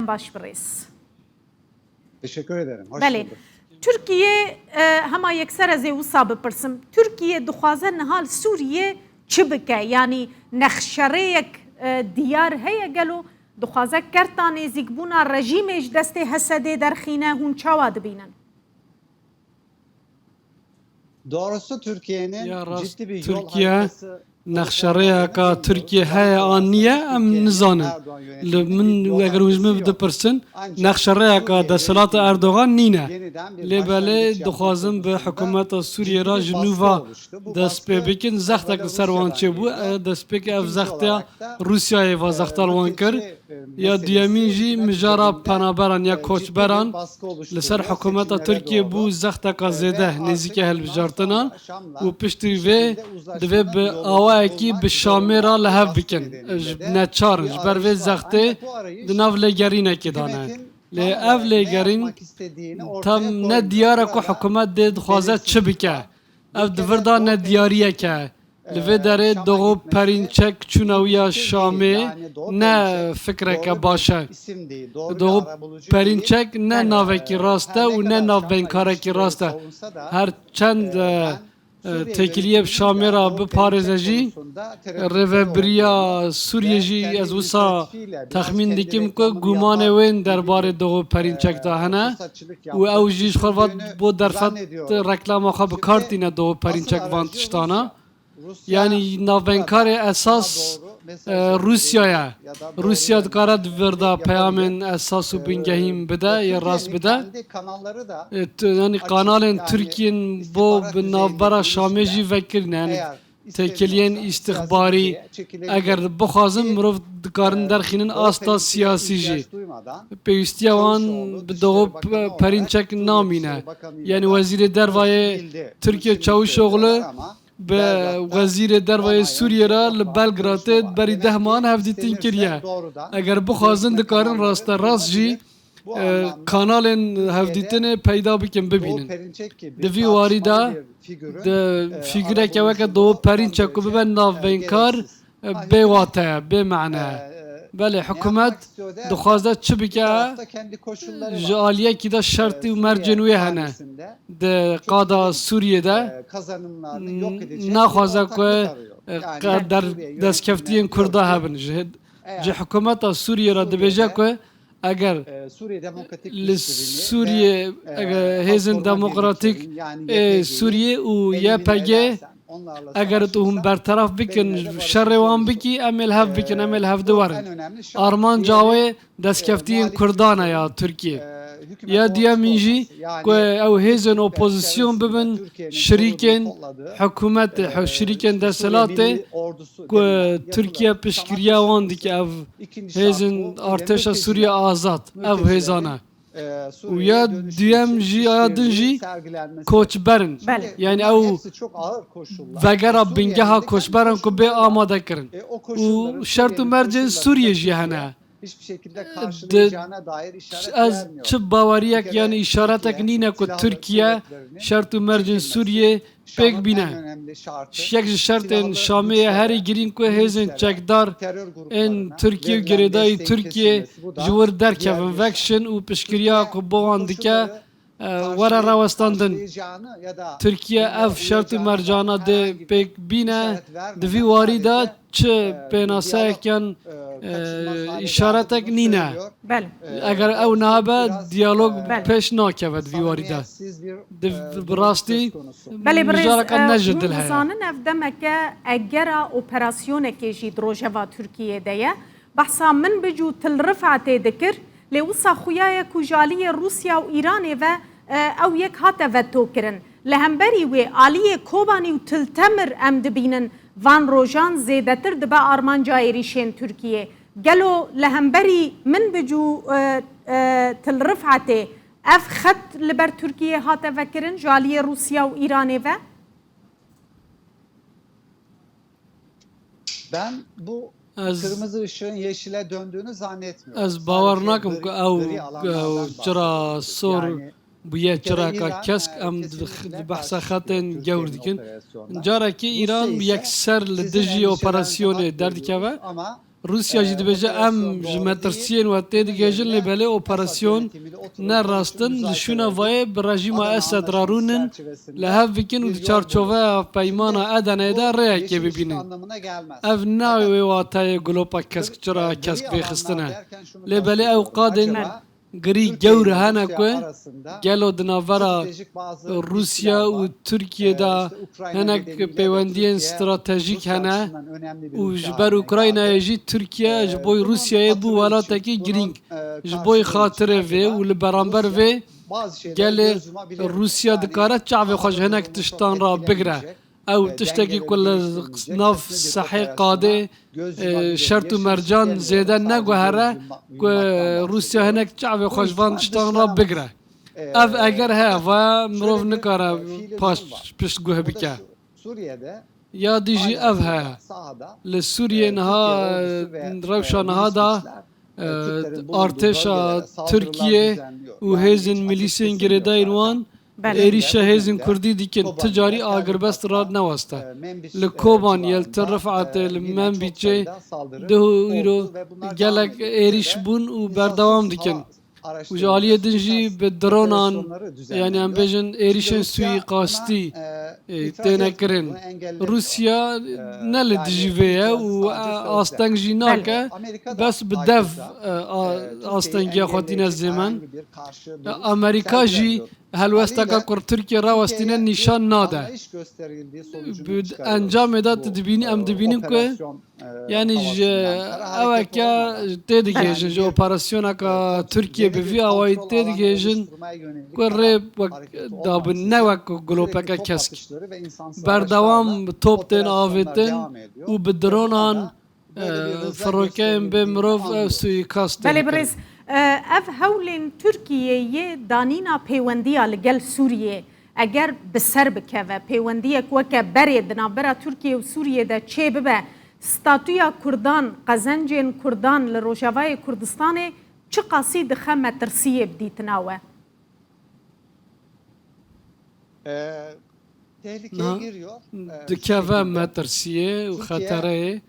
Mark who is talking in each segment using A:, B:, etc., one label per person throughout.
A: baş birês.
B: Teşekkür ederim. Hoş
A: Belê.
B: bulduk.
A: Türkiye hema yekser ez ê wisa bipirsim. Türkiye dixwaze nihal Sûriye çi bike? Yani nexşereyek diyar heye gelo dixwaze kerta nêzîkbûna rejîmê ji destê Hesedê derxîne hûn çawa dibînin?
B: Doğrusu Türkiye'nin
C: Ya rast
B: ciddi bir yol
C: Türkiye
B: haritası
C: نخشريا کا ترکیه های آنیه ام نزانن من اگر وزمه بده پرسن نخشريا کا دستلات اردوغان نینه لبله دخوازم به حکومت سوریه را جنوبا دست به بکن زختک سروانچه بو دست به که اف زخته روسیای و زختال وان کر یا دیامین جی مجارا پنابران یا کوچبران لسر حکومت ترکیه بو زختک زده نزدیک هل بجارتنان و پشتی و دوی به آوائکی به شامیرا لحف بکن نچارن جبر و زخته دناو لگرینه که دانه لی اف لگرین تم نه دیاره که حکومت دید خوازه چه بکه اف دوردا نه دیاریه که لوی داره دو پرینچک چونویا شامی نه فکره که باشه دو پرینچک نه ناوکی راسته و نه ناو بینکاره کی راسته هر چند تکلیه شامی را بپارزجی روبریا سوریه جی از وسا تخمین دیکیم که گمان وین درباره دو پرینچک دا هنه و او جیش خورد بو درفت رکلام خواب کارتی نه دو پرینچک وانتشتانه yani navbenkar esas Rusya'ya. Rusya dikara verda peyamen esasu bingehim bide ya rast bide. Yani kanalın Türkiye'nin bu navbara Şameci vekirine yani tekeliyen istihbari eğer bu xazım mırov dikarın derxinin asta siyasici. Peyüstiyavan doğu perinçek namine. Yani vezir dervaye Türkiye Çavuşoğlu به وزیر دروای سوریه را لبلگراد بری دهمان هفدیتین کریه اگر بخوازن دکارن راست راست جی کانالن هفدیتین پیدا بکن ببینن دوی واری دا فیگره که وقت دو پرینچک و ببین ناف بینکار بیواته بمعنی بله حکومت دخوازده چه بکه جالیه که دا شرطی و مرجنوی هنه ده قادا سوریه ده نخوازه که در دستکفتین کرده هبن جه حکومت سوریه را دبیجه که اگر سوریه هیزن دموکراتیک سوریه و یا پگه اگر تو هم برطرف بکن شر وان بکی امل هف بکن امل هف دوارن آرمان جاوه دستکفتین کردانه یا ترکیه یا دیامینجی که او هیزن اپوزیسیون ببن شریکن حکومت شریکن دستلاته که ترکیه پشکریه وان دی که او هیزن ارتش سوریه آزاد او هیزانه و یا دیم جی آدن جی کوچبرن yani او وگرا بنگها کوچبرن که به آماده کرن و شرط و مرجع سوریه جی هنه
B: hiçbir şekilde karşılayacağına dair işaret vermiyor.
C: از چه باوریک yani işaretek nine که Türkiye şart و مرجع Suriye pek bine. Şek şartın Şam'e her girin که هزین çekdar en Türkiye geredayı Türkiye jور derkevin vekşin و pişkiriya که boğan dike ورا راوستاندن Türkiye ev şartı mercana de pek bine devi varida çe penasayken işaretek nine. Eğer ev nabe diyalog peş nakevet vi varida. Rasti müjarek nejidil heye.
A: Zanin ev demeke egera operasyoneke jî drojeva Türkiye'de ye behsa min bicû tilrifate dikir lê wisa xuyaya ku jaliyê Rusya û Îranê ve ew yek hate veto kirin. Li hemberî wê aliyê Kobanî û Tiltemir em dibînin van rojan zêdetir dibe armanca êrişên Tirkiye. Gelo li hemberî min bicû tilrifetê ev xet li ber Tirkiye hate vekirin jaliyê Rusya û Îranê ve?
B: Ben bu kırmızı ışığın yeşile döndüğünü zannetmiyorum.
C: Az bavar nakim ki ev çira sor بویه چرا که کسک ام بحث خاتن جور دیکن جارا که ایران یک سر لدجی اپراسیون دردی که و روسیا جی دبیجه ام جمترسیین و تید گیجن لبله اپراسیون نه راستن لشونه وای برژیم اسد رارونن لهف وکن و چارچوبه پیمانا ادنه دا ریه که ببینن اف ناوی واتای گلوپا کسک چرا کسک بخستنه لبله او قادن گری گور هنه که گلو دناورا روسیا و ترکیه دا هنک پیوندین استراتژیک هنه و جبر اوکراینه جی ترکیه جبوی روسیه بو ولاته کی گرینگ جبوی خاطره وی و لبرانبر وی گل روسیا دکاره چاوی خوش هنک تشتان را بگره او تشتکی کل ناف صحی قاده شرط و مرجان زیده نگوهره که روسیا هنک چاوی خوشوان تشتان را بگره اف اگر ها و مروف نکاره پشت گوه بکه یا دیجی اف ها لسوریه نها روشا نها دا ارتشا ترکیه و هیزن میلیسین گرده ایروان ایریشا هیزن کردی دیکن تجاری آگربست را نواسته لکوبان یلتر رفعت من بیچه ده ایرو گلک ایریش بون و بردوام دیکن و جالیه دنجی به درونان یعنی هم بیجن ایریشن سوی قاستی تینه کرن روسیا نل دجیوه و آستنگ جی ناکه بس به دف آستنگی خواهدین از زمان امریکا جی هلوستا که ترکیه را وستینه نشان ناده انجام داد دبینی ام دبینیم که یعنی اوه که تیدگه جن جو اپراسیون که ترکیه به وی آوائی تیدگه جن که ریب دابن نوک گلوپه که کسک بردوام توپ تین آویتن و بدرونان فروکه به مروف سوی کاستن
A: بله برز اف هولین ترکیه دانینا پیوندیا لگل سوریه اگر بسر بکه و پیوندیه که برید نابرا ترکیه و سوریه ده چه ببه ستاتویا کردان قزنجین کردان لروجاوای کردستان چه قاسی دخه مترسیه بدیتناوه؟
B: tehlikeye giriyor.
C: دکه مترسیه و خطره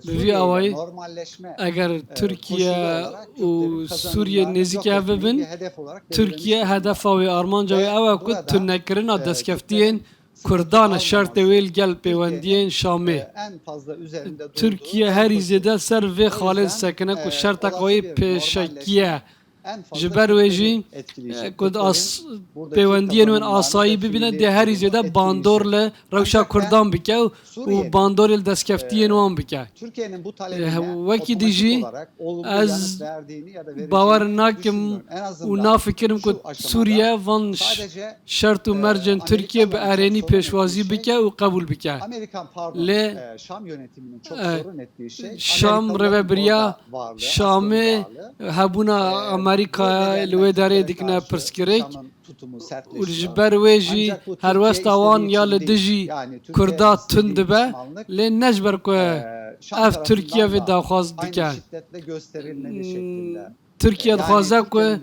C: بوی آوای اگر ترکیه و سوریه نزدیک اوه بین ترکیه هدف آوی آرمان جاوی اوه کد تنکرین دستکفتین کردان شرط ویل گل پیوندین شامه ترکیه هری زیده سر وی خالد سکنه که شرط اقوی پیشکیه جبر ویجی کد پیوندین و آسایی ببینه ده هری زیده باندور ل روشا کردان بکه و باندور ل دستکفتین وان بکه وکی دیجی از باور ناکم و نافکرم کد سوریه وان شرط و مرجن ترکیه به ارینی پیشوازی بکه و قبول بکه ل شام روبریا شامه هبونا امریکا لوی داره دیکنه پرسکریک و جبر ویجی هر وست آوان یا لدجی کردا تند به لی نجبر که اف ترکیه و داخواست دیکه ترکیه دخوازه که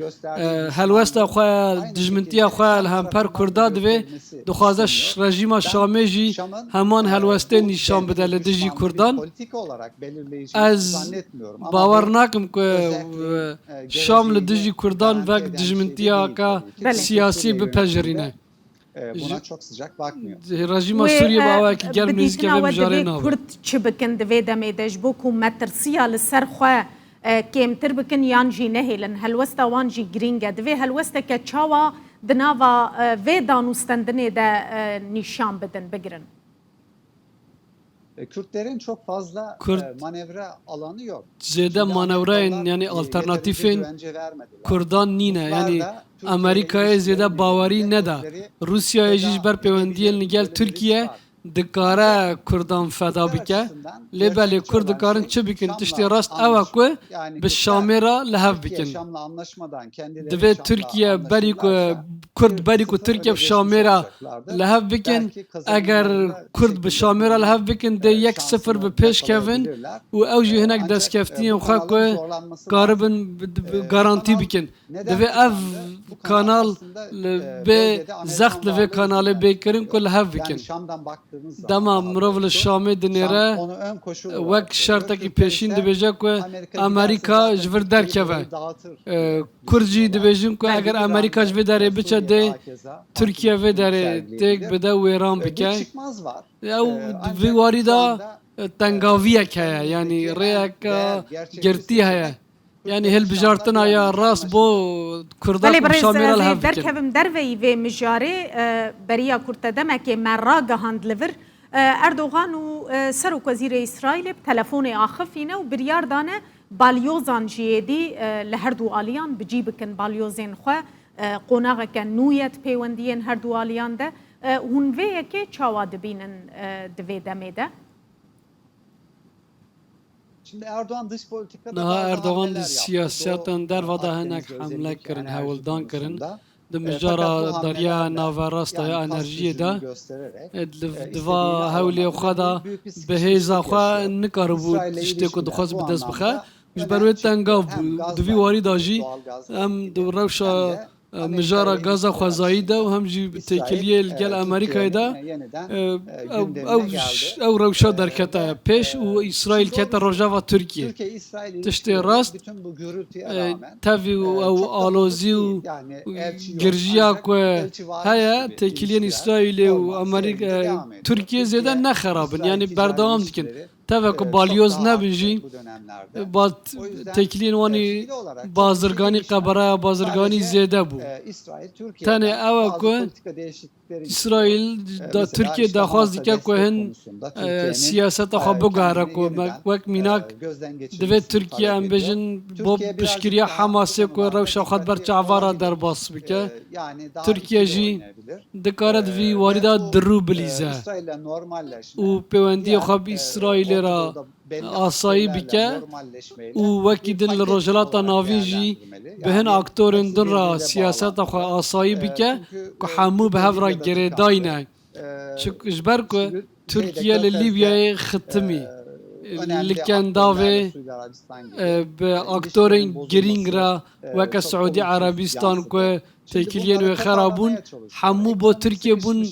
C: هلوست خواه دجمنتیه خواه هم پر کردا دوه دخوازه رژیم شامه جی همان هلوسته نشان بده لدجی کردان از باور ناکم که شام لدجی کردان وقت دجمنتیه که سیاسی بپجرینه
B: buna çok sıcak bakmıyor.
C: رژیم سوریه باور که گرم نزدیک به مجاره نابه
A: کرد چه بکن دوی دمی دجبو که مترسیه لسر خواه کمتر بکن یان جی نهیلن هلوستا وان جی گرینگه دوی هلوستا که چاوا دناوا وی دانوستندنه ده نشان بدن بگرن
B: Kürtlerin çok fazla manevra alanı yok.
C: زیاده مانورین یعنی آلترناتیفین کردان نینه یعنی امریکای زیاده باوری نده روسیا یجیش بر پیوندیل نگل ترکیه دکاره کردان فدا بکه لیبلی کرد دکارن چه بکن تشتی راست اوه که به شامی را لحف بکن دوی ترکیه بری که کرد بری که ترکیه به شامی را لحف بکن اگر کرد به شامی را لحف بکن ده 1-0 به پیش کفن و اوجی هنک دست کفتین خواه که قاربن گارانتی بکن دوی اف کانال به زخت لوی کانال بیکرین کل هف بکن دما مروفل شامی دنیره وک شرطکی پیشین دبیجه که امریکا جور درکوه کرجی دبیجیم که اگر امریکا جور داره بچه ده ترکیه و داره تک بده و ایران بکن او دوی واری دا تنگاویه که یعنی ریک گرتی هیا yani hel bijartina ya rast bo Kurdak şamiral hev
A: در کبم در وی مجاره بریا کرد دمک مرا گهاند لور اردوغان و سر وزیر اسرائیل تلفن آخفینه و بریار دانه بالیوزان جیدی لهر دو آلیان بجی بکن بالیوزین خو قناغ کن نویت پیوندین هر دو آلیان ده هون وی که چاوا دبینن دوی دمه ده
B: Şimdi Erdoğan dış politikada
C: Erdoğan siyasetten dervada henek hamle kirin, hevuldan kirin. Dimjara darya navarasta ya enerjiye da dva hevli xada beheza xwa nikaribu işte ku dixwaz bi dest bixe ji ber wê tengav bû divî warî da jî em di rewşa مجارا غازا خوازایی ده و هم جی تکلیه گل امریکای ده او روشا در کتا پیش و اسرائیل کتا روجاوا ترکیه تشتی راست تاوی او آلوزی و گرجیا که هیا تکلیه اسرائیل و امریکا ترکیه زیده نخرابن یعنی بردام دیکن تاوی که بالیوز نبینجی با تکلیه وانی بازرگانی قبره بازرگانی زیده بو تانه اوه که اسرائیل دا ترکیه دخواست دیگه که هن سیاست خواه بگهره که وک میناک دوی ترکیه هم بجن با بشکریه حماسه که روش خود بر چعوارا در باس بکه ترکیه جی دکاره دوی وارده درو بلیزه و پیوندی خواه اسرائیل را آسایی بکه و وکی دن لروجلات ناوین جی به هن اکتورن دن را سیاست خواه آسایی بکه که همو به هف را گره داینه چون جبر که ترکیه لیبیای ختمی لکن داوه به اکتورن گرینگ را وک سعودی عربستان که تکلیه و خرابون همو با ترکیه بون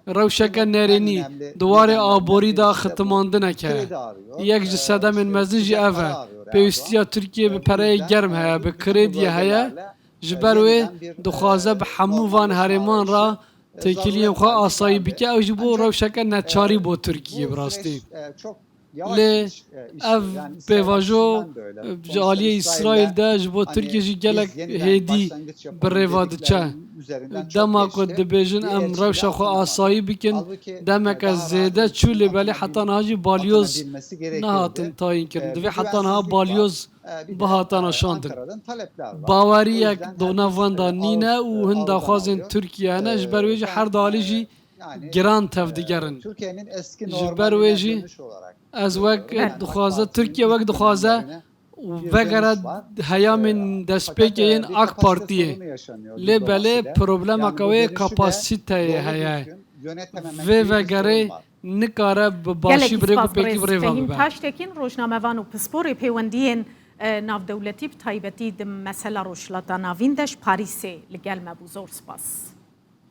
C: روشکه نرینی دواره آبوری دا ختماندنه که یک جسده من مزنجی اوه پیوستیا ترکیه به پره گرم هیا به کردیه هیا جبروه دخوازه به همو وان هرمان را تکلیه خواه آسایی بکه او جبو روشکه نچاری با ترکیه براستی لی اف پیواجو جالی اسرائیل ده جبو ترکیه جی گلک هیدی بریواد چه دما که دبیجن ام روش خو آسایی بکن دما که زیده چولی بلی حتی نهاجی بالیوز نهاتن تاین کرن دوی حتی نها بالیوز بهاتن شاندن باوری یک دونا واندا نینه و هندا خوازن ترکیه نه جبرویجی هر دالی جی گران تفدیگرن جبرویجی از وقت دخوازه ترکیه وقت دخوازه وگرد هیامین دسپیکه این اک پارتیه لی بله پروبلم اکوی کپاسیته هیای وگره نکاره باشی بریگو پیکی بریگو
A: فهیم تاشتکین روشنامه وانو پسپوری پیوندین ناف دولتی بتایبتی دم مسئله روشلاتا ناویندش پاریسه لگل مبوزور سپاس